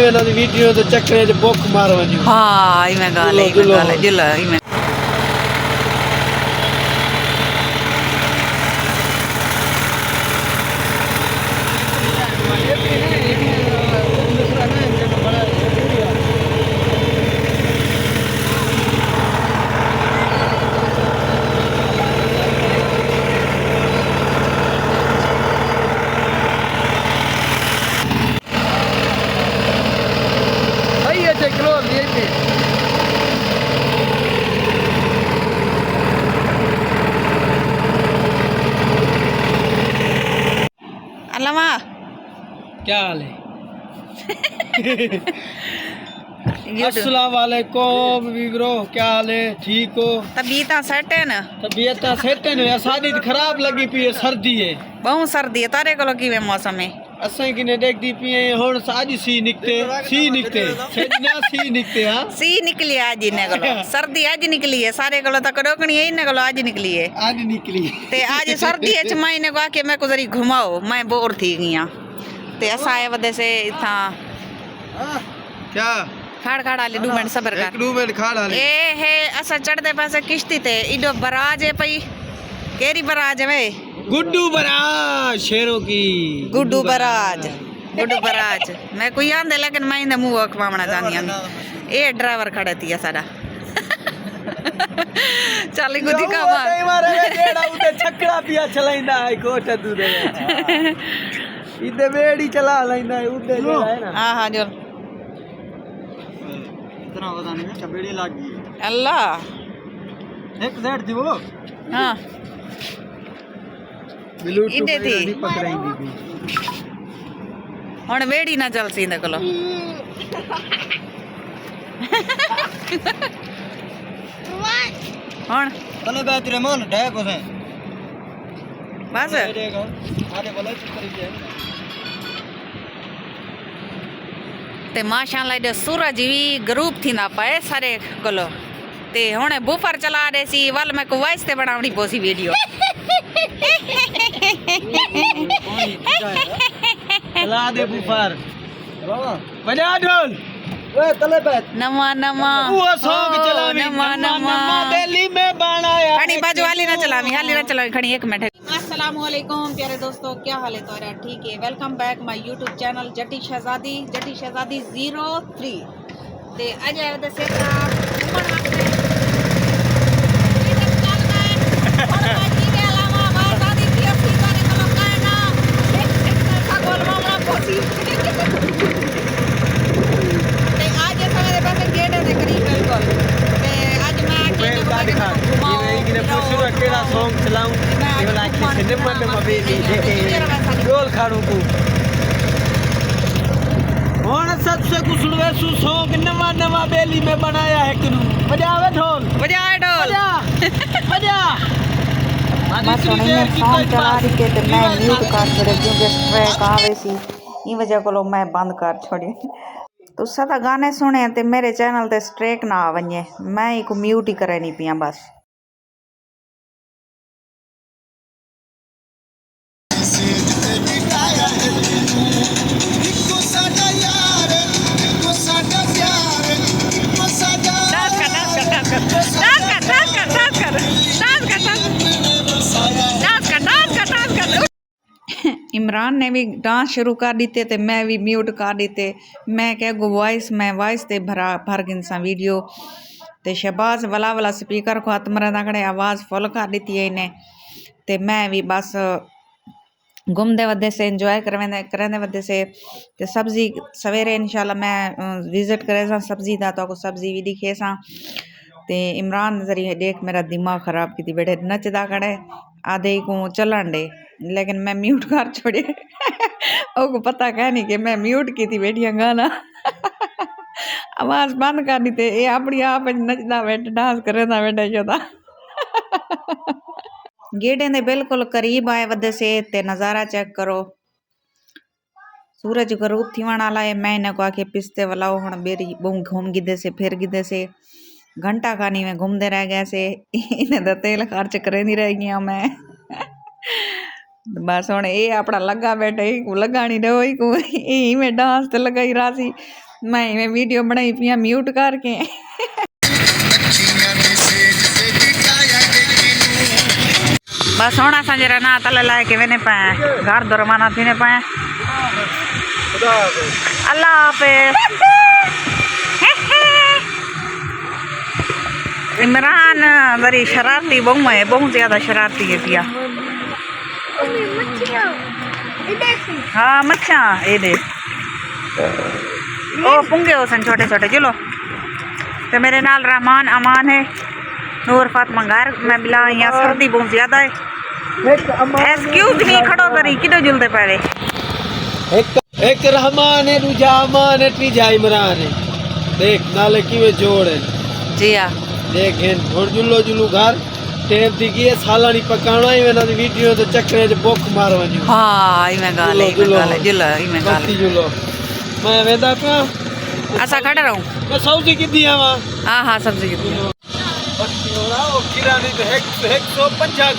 Video तो चक्कर च बुख मार वञो। हाँ इवें गाल है जुल इवें अल्लामा क्या हाल है? अस्सलाम वालेकुम वीरो, क्या हाल है? ठीक हो? तबीयत सेट है ना? तबीयत सेट है ना? साडी खराब लगी पी है, सर्दी है बहुत सर्दी है तारे को किवें मौसम है असें किने देखदी पी है हुन आज सी निकते सजना सी निकते हां सी निकली आज इने को सर्दी आज निकली है सारे को तक रोकनी है इने को आज निकली है ते आज सर्दी है मैं इने को आके मैं को जरी घुमाओ मैं बोर थी गई ते असा आए वदे से इथा क्या खाड़ खाड़ आले 2 मिनट सबर कर 2 मिनट खाड़ आले ए है असा चढ़दे पासे किश्ती ते इडो बराज है पई केरी बराज है वे गुड्डू बराज शेरों की गुड्डू बराज मैं कोई आंदे लेकिन मैं इंदे मुंह खवावना चाहनी आंदी ए ड्राइवर खड़े थी साडा चल को दिखा मारे जेड़ा उते छकड़ा पिया चलाइंदा है कोट दूदे इदे वेड़ी चला लैंदा है उते जेड़ा है ना हां हां जो इतना पता नहीं छबेड़ी लग गई अल्लाह एक साइड थी वो हां इदे थी पकड़ाईंदी थी हुन वेड़ी ना चल सी इंदे कोलो हुन तने बैठ रे मन ढे कोसे बस आगे बोले करी जाए ते माशाअल्लाह इधर सूरज भी ग्रुप थी ना पाए सारे कोलो ते हुने बुफर चला दे सी वल मैं को वॉइस ते बनावनी पोसी वीडियो चला दे बुफर बजा ढोल ओए तले बैठ नवा वो सॉन्ग चलावी नवा दिल्ली में बनाया खड़ी बाजू हाली ना चलावी खड़ी 1 मिनट अस्सलाम वालेकुम प्यारे दोस्तों क्या हाल है तुम्हारा ठीक है welcome back my YouTube channel Jatti Shehzadi 03 ते अजय वदे से घूमन वास्ते केड़ा सॉन्ग चलाऊं ये वाला कि सिनेमा में मबेली गोल खाड़ू को हुन सबसे कुसलवे सु सॉन्ग नवा बेली में बनाया है किनु बजावे ढोल बजा बस हुन इन्हें सॉन्ग चला रही के ते मैं म्यूट कर छड़े क्योंकि स्ट्राइक आवे सी ई वजह को मैं बंद कर छोड़ी तुसा ता गाने सुने ते मेरे चैनल ते स्ट्राइक ना आ वने मैं इको म्यूट ही करे नहीं पिया बस इमरान ने भी डांस शुरू कर दीते ते मैं भी म्यूट कर दीते मैं क्या गो वॉइस ते भर गिनसा वीडियो ते शहबाज वाला स्पीकर को हाथ मरदा खड़े आवाज़ फुल कर दी है इन्हें ते मैं भी बस घूमते वदे से इंजॉय करने वदे से ते सब्जी सवेरे इंशाल्लाह मैं विजिट करे सा सब्जी दा तो सब्जी भी दिखे सा ते इमरान जरिए देख मेरा दिमाग खराब की बैठे नचदा खड़े आधे को चलन दे लेकिन मैं म्यूट कर छोड़े को पता कह नहीं कि मैं म्यूट की थी बैठिया गाना आवाज बंद कर दी ते अपनी आप नचदा बैठ डांस करदा बैठा जोदा गेड़े दे बिल्कुल करीब आए वदे से ते नज़ारा चेक करो सूरज गरूब थी वाला है मैं इन्हें को आके पिस्ते वाला हूँ बेरी बहु घूम गिदे से फिर गिदे से घंटा खानी में घूमते रह गए से इन्हें तो तेल खर्च करे नहीं रह गया मैं बस हुण ये अपना लगा बैठे ही को लगा नहीं रहो ही को यही में डांस तो लगाई रासी मैं वीडियो बनाई पिया म्यूट करके बस हुण असां जरा ना तले लाए के वने पाए घर दो रवाना थीने पाए अल्लाह हाफिज इमरान वरी शरारती बहु है बहुत ज्यादा शरारती है पिया हाँ मच्छा ये दे ओ पुंगे हो सन छोटे छोटे चलो तो मेरे नाल रहमान अमान है नूर फातिमा घर मैं बिला यहाँ सर्दी बहुत ज्यादा है एक्सक्यूज मी खड़ो करी किधर जुलते पड़े एक रहमान है दूजा अमान है तीजा इमरान है देख नाले किवे जोड़ है जी हाँ देख हुण जुल्लो जुल्लू घर टेम थी गई सालानी पकाना ही वेना वीडियो तो चक्करे च बुख मार वञू हाँ इमें गाल जुल्लो इमें गाल जुल्लो मैं वेंदा पिया असा खड़े रहूं मैं सब्जी किथी आवां हाँ हाँ सब्जी की बत्ती होड़ा ओ किरानी तो 150